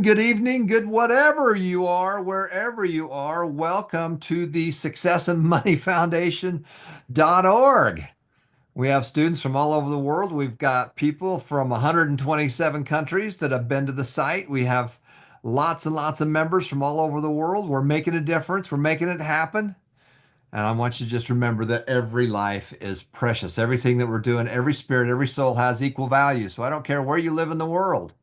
Good evening, good whatever you are, wherever you are. Welcome to the Success and Money Foundation.org. We have students from all over the world. We've got people from 127 countries that have been to the site. We have lots and lots of members from all over the world. We're making a difference. We're making it happen. And I want you to just remember that every life is precious. Everything that we're doing, every spirit, every soul has equal value. So I don't care where you live in the world.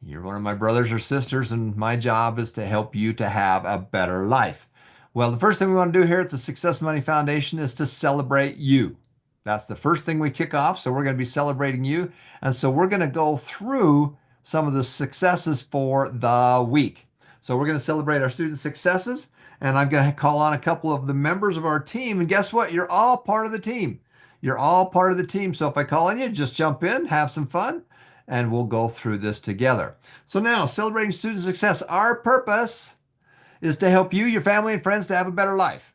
You're one of my brothers or sisters, and my job is to help you to have a better life. Well, the first thing we want to do here at the Success Money Foundation is to celebrate you. That's the first thing we kick off. So we're going to be celebrating you. And so we're going to go through some of the successes for the week. So we're going to celebrate our student successes. And I'm going to call on a couple of the members of our team. And guess what? You're all part of the team. You're all part of the team. So if I call on you, just jump in, have some fun, and we'll go through this together. So now, celebrating student success, our purpose is to help you, your family, and friends to have a better life.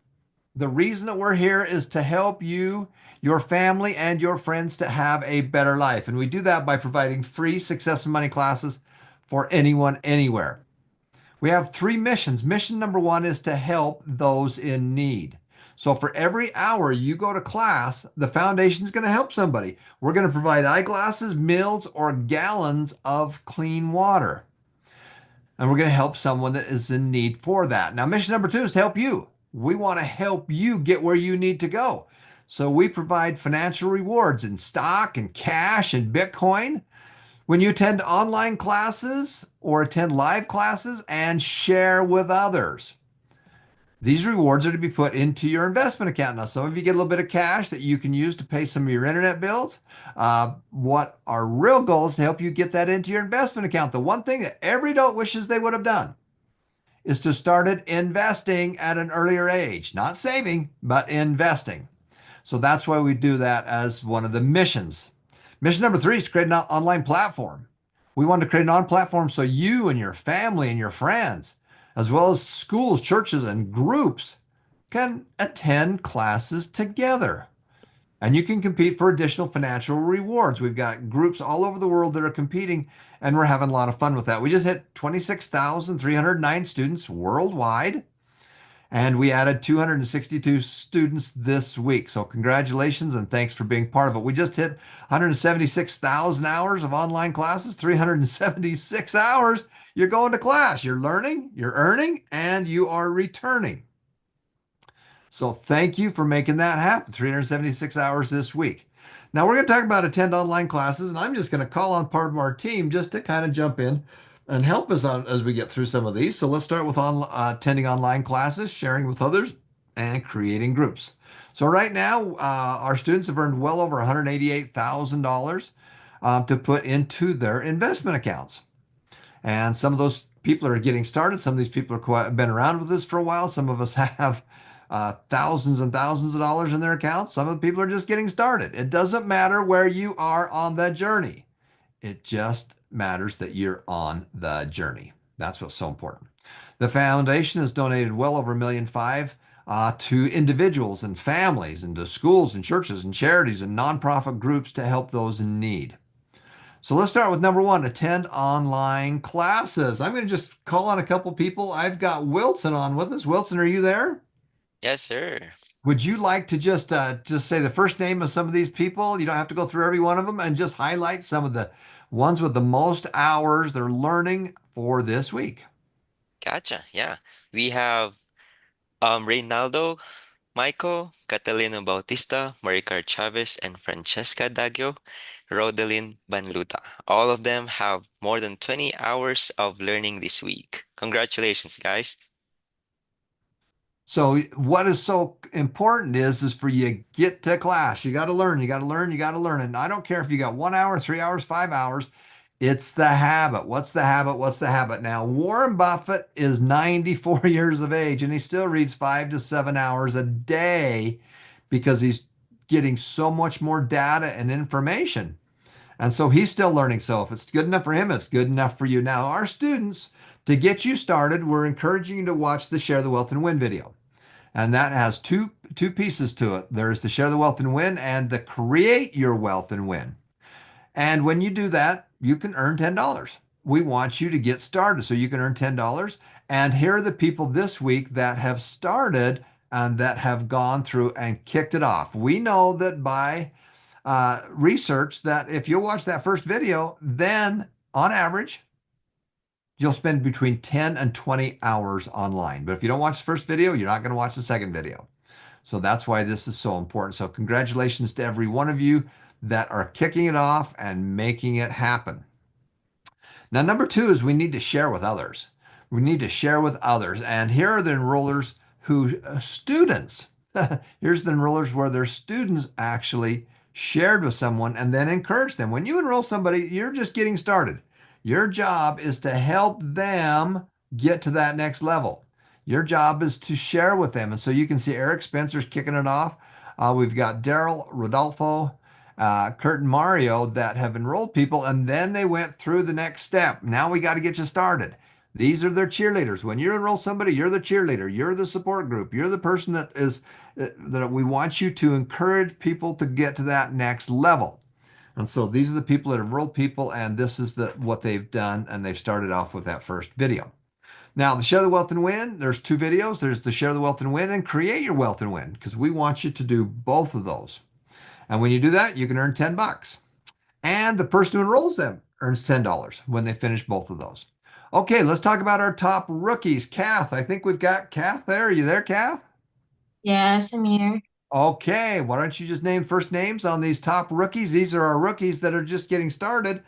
The reason that we're here is to help you, your family, and your friends to have a better life. And we do that by providing free success and money classes for anyone, anywhere. We have three missions. Mission number one is to help those in need. So for every hour you go to class, the foundation is going to help somebody. We're going to provide eyeglasses, meals, or gallons of clean water. And we're going to help someone that is in need for that. Now, mission number two is to help you. We want to help you get where you need to go. So we provide financial rewards in stock and cash and Bitcoin when you attend online classes or attend live classes and share with others. These rewards are to be put into your investment account. Now, some of you get a little bit of cash that you can use to pay some of your internet bills. What our real goal is to help you get that into your investment account. The one thing that every adult wishes they would have done is to start investing at an earlier age, not saving, but investing. So that's why we do that as one of the missions. Mission number three is to create an online platform. We want to create an online platform so you and your family and your friends, as well as schools, churches, and groups, can attend classes together. And you can compete for additional financial rewards. We've got groups all over the world that are competing, and we're having a lot of fun with that. We just hit 26,309 students worldwide, and we added 262 students this week. So congratulations and thanks for being part of it. We just hit 176,000 hours of online classes, 376 hours. You're going to class, you're learning, you're earning, and you are returning. So thank you for making that happen, 376 hours this week. Now we're going to talk about attend online classes, and I'm just going to call on part of our team just to kind of jump in and help us on as we get through some of these. So let's start with attending online classes, sharing with others, and creating groups. So right now, our students have earned well over $188,000 to put into their investment accounts. And some of those people are getting started. Some of these people have been around with us for a while. Some of us have thousands and thousands of dollars in their accounts. Some of the people are just getting started. It doesn't matter where you are on the journey. It just matters that you're on the journey. That's what's so important. The foundation has donated well over $1.5 million to individuals and families and to schools and churches and charities and nonprofit groups to help those in need. So let's start with number one, attend online classes. I'm going to just call on a couple people. I've got Wilson on with us. Wilson, are you there? Yes, sir. Would you like to just say the first name of some of these people? You don't have to go through every one of them, and just highlight some of the ones with the most hours they're learning for this week. Gotcha. Yeah. We have Reynaldo, Michael, Catalino Bautista, Maricar Chavez, and Francesca Daggio, Rodelyn Banluta. All of them have more than 20 hours of learning this week. Congratulations, guys. So what is so important is for you to get to class. You got to learn, you got to learn, you got to learn. And I don't care if you got 1 hour, 3 hours, 5 hours. It's the habit. What's the habit? What's the habit? Now, Warren Buffett is 94 years of age and he still reads 5 to 7 hours a day because he's getting so much more data and information. And so he's still learning. So if it's good enough for him, it's good enough for you. Now, our students, to get you started, we're encouraging you to watch the Share the Wealth and Win video. And that has two pieces to it. There's the Share the Wealth and Win and the Create Your Wealth and Win. And when you do that, you can earn $10. we want you to get started so you can earn $10. And here are the people this week that have started and that have gone through and kicked it off. We know that by research that if you watch that first video, then on average, you'll spend between 10 and 20 hours online. But if you don't watch the first video, you're not going to watch the second video. So that's why this is so important. So congratulations to every one of you that are kicking it off and making it happen. Now, number two is we need to share with others. We need to share with others. And here are the enrollers who, students, here's the enrollers where their students actually shared with someone and then encouraged them. When you enroll somebody, you're just getting started. Your job is to help them get to that next level. Your job is to share with them. And so you can see Eric Spencer's kicking it off. We've got Daryl, Rodolfo, Kurt and Mario that have enrolled people, and then they went through the next step. Now we got to get you started. These are their cheerleaders. When you enroll somebody, you're the cheerleader. You're the support group. You're the person that is that we want you to encourage people to get to that next level. And so these are the people that enrolled people, and this is what they've done, and they've started off with that first video. Now, the Share the Wealth and Win, there's two videos. There's the Share the Wealth and Win and Create Your Wealth and Win, because we want you to do both of those. And when you do that, you can earn 10 bucks. And the person who enrolls them earns $10 when they finish both of those. Okay, let's talk about our top rookies. Kath, I think we've got Kath there. Are you there, Kath? Yes, I'm here. Okay, why don't you just name first names on these top rookies? These are our rookies that are just getting started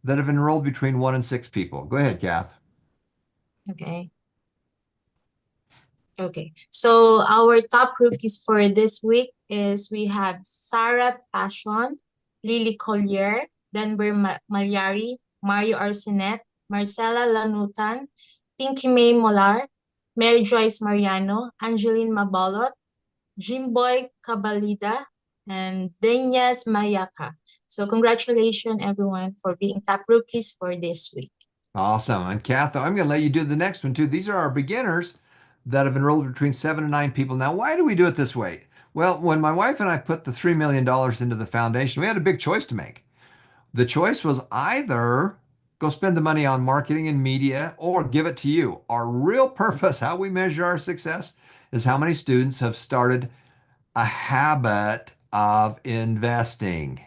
that have enrolled between 1 and 6 people. Go ahead, Kath. Okay. Okay. So our top rookies for this week is we have Sarah Passion, Lily Collier, Denver Malyari, Mario Arsenet, Marcela Lanutan, Pinky May Molar, Mary Joyce Mariano, Angeline Mabalot, Jimboy Cabalida, and Danyas Mayaka. So congratulations everyone for being top rookies for this week. Awesome. And Kath, I'm going to let you do the next one too. These are our beginners that have enrolled between 7 and 9 people. Now, why do we do it this way? Well, when my wife and I put the $3 million into the foundation, we had a big choice to make. The choice was either go spend the money on marketing and media or give it to you. Our real purpose, how we measure our success, is how many students have started a habit of investing.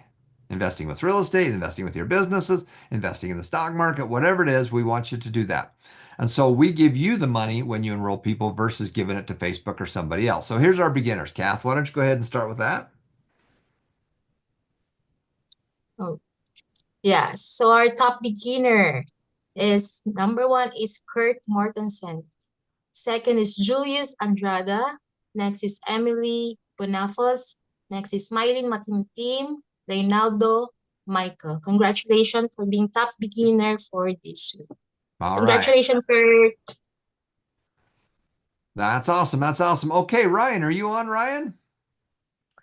Investing with real estate, investing with your businesses, investing in the stock market, whatever it is, we want you to do that. And so we give you the money when you enroll people versus giving it to Facebook or somebody else. So here's our beginners. Kath, why don't you go ahead and start with that? Oh, yeah. So our top beginner is number one is Kurt Mortensen. Second is Julius Andrada. Next is Emily Bonafos. Next is Mylene Matintim, Reynaldo, Michael. Congratulations for being top beginner for this week. All right. Congratulations, Kurt. That's awesome. That's awesome. Okay, Ryan, are you on, Ryan?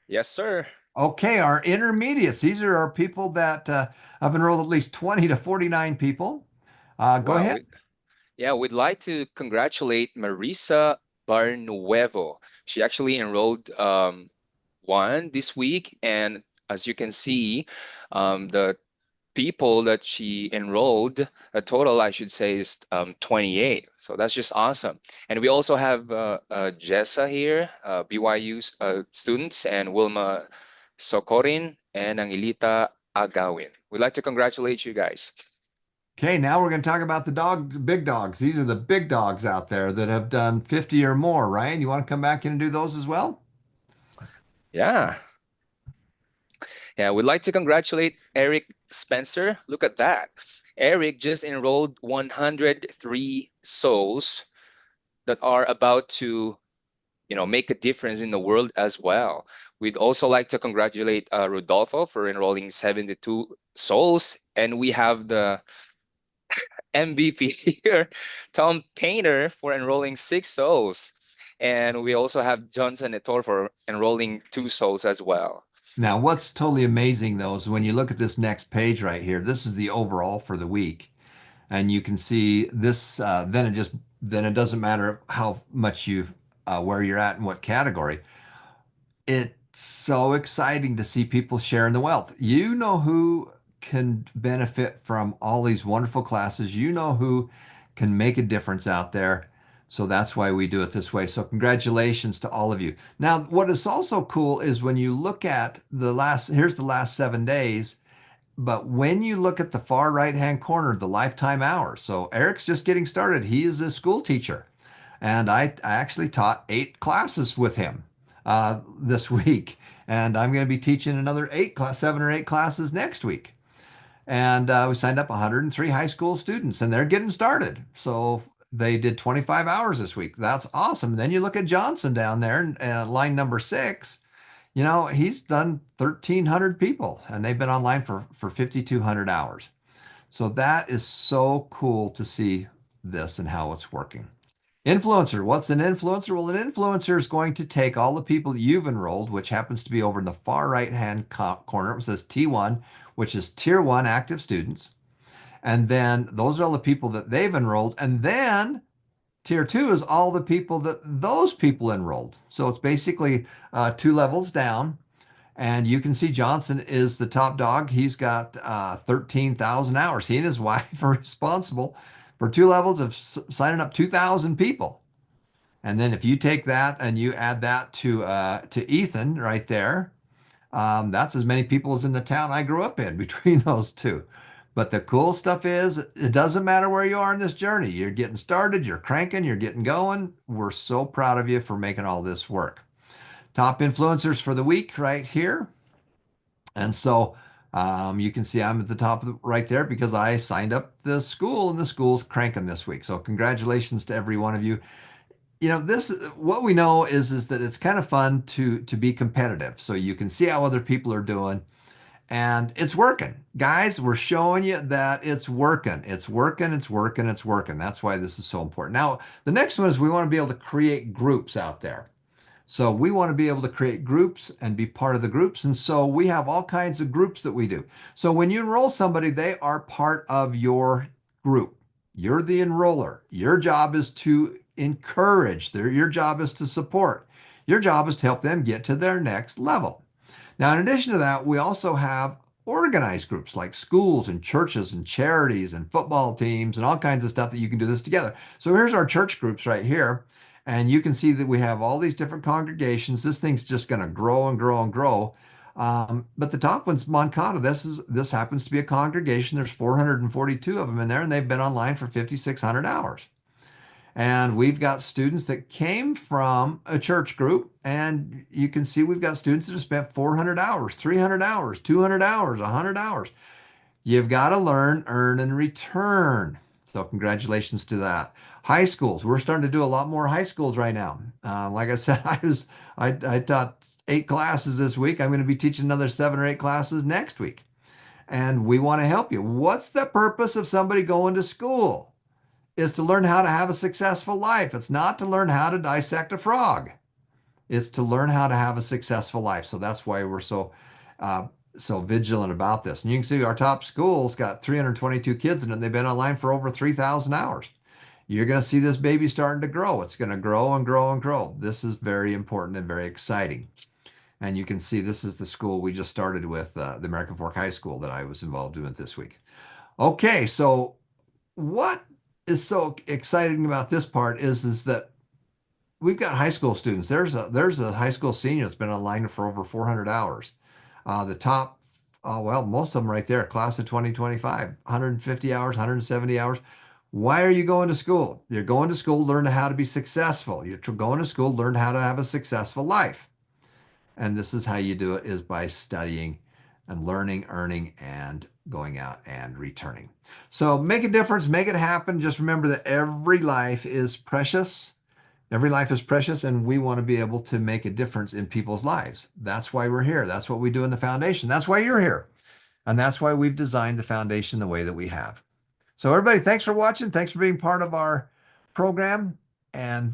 Yes, sir. Okay, our intermediates. These are our people that have enrolled at least 20 to 49 people. Go ahead. We'd like to congratulate Marisa Barnuevo. She actually enrolled one this week, and as you can see, the people that she enrolled, a total, I should say, is 28. So that's just awesome. And we also have Jessa here, BYU students, and Wilma Socorin and Angelita Agawin. We'd like to congratulate you guys. Okay, now we're going to talk about the big dogs. These are the big dogs out there that have done 50 or more. Ryan, you want to come back in and do those as well? Yeah. Yeah, we'd like to congratulate Eric Spencer. Look at that. Eric just enrolled 103 souls that are about to, make a difference in the world as well. We'd also like to congratulate Rodolfo for enrolling 72 souls. And we have the MVP here, Tom Painter, for enrolling 6 souls. And we also have Johnson Etor for enrolling 2 souls as well. Now, what's totally amazing though is when you look at this next page right here, this is the overall for the week. And you can see this, then it doesn't matter how much where you're at in what category. It's so exciting to see people sharing the wealth. You know who can benefit from all these wonderful classes. You know who can make a difference out there. So that's why we do it this way. So congratulations to all of you. Now, what is also cool is when you look at here's the last 7 days, but when you look at the far right-hand corner, the lifetime hours. So Eric's just getting started. He is a school teacher. And I actually taught 8 classes with him this week. And I'm going to be teaching another 7 or 8 classes next week. And we signed up 103 high school students, and they're getting started. So they did 25 hours this week. That's awesome. Then you look at Johnson down there, line number 6. You know, he's done 1,300 people, and they've been online for 5,200 hours. So that is so cool to see this and how it's working. Influencer. What's an influencer? Well, an influencer is going to take all the people that you've enrolled, which happens to be over in the far right-hand corner. It says T1, which is Tier 1 active students. And then those are all the people that they've enrolled. And then Tier 2 is all the people that those people enrolled. So it's basically 2 levels down. And you can see Johnson is the top dog. He's got 13,000 hours. He and his wife are responsible for 2 levels of signing up 2,000 people. And then if you take that and you add that to Ethan right there, that's as many people as in the town I grew up in between those two. But the cool stuff is it doesn't matter where you are in this journey. You're getting started, you're cranking, you're getting going. We're so proud of you for making all this work. Top influencers for the week right here. And so you can see I'm at the top right there because I signed up the school, and the school's cranking this week. So congratulations to every one of you. You know, what we know is that it's kind of fun to be competitive. So you can see how other people are doing, and it's working. Guys, we're showing you that it's working. It's working, it's working, it's working. That's why this is so important. Now, the next one is we want to be able to create groups out there. So we want to be able to create groups and be part of the groups. And so we have all kinds of groups that we do. So when you enroll somebody, they are part of your group. You're the enroller. Your job is to encourage. Your job is to support. Your job is to help them get to their next level. Now, in addition to that, we also have organized groups like schools and churches and charities and football teams and all kinds of stuff that you can do this together. So here's our church groups right here. And you can see that we have all these different congregations. This thing's just going to grow and grow and grow. But the top one's Moncada. This happens to be a congregation. There's 442 of them in there, and they've been online for 5,600 hours. And we've got students that came from a church group, and you can see we've got students that have spent 400 hours, 300 hours, 200 hours, 100 hours. You've got to learn, earn, and return. So congratulations to that. High schools. We're starting to do a lot more high schools right now. Like I said, I taught 8 classes this week. I'm going to be teaching another 7 or 8 classes next week. And we want to help you. What's the purpose of somebody going to school? Is to learn how to have a successful life. It's not to learn how to dissect a frog. It's to learn how to have a successful life. So that's why we're so vigilant about this. And you can see our top school's got 322 kids in it, and they've been online for over 3,000 hours. You're going to see this baby starting to grow. It's going to grow and grow and grow. This is very important and very exciting. And you can see this is the school we just started with, the American Fork High School that I was involved with this week. Okay, so what is so exciting about this part is that we've got high school students. There's a high school senior that's been online for over 400 hours. The top, well, most of them right there, class of 2025, 150 hours, 170 hours. Why are you going to school? You're going to school to learn how to be successful. You're going to school to learn how to have a successful life. And this is how you do it, is by studying and learning, earning, and going out and returning. So make a difference, make it happen. Just remember that every life is precious. Every life is precious, and we want to be able to make a difference in people's lives. That's why we're here. That's what we do in the foundation. That's why you're here. And that's why we've designed the foundation the way that we have. So everybody, thanks for watching. Thanks for being part of our program. And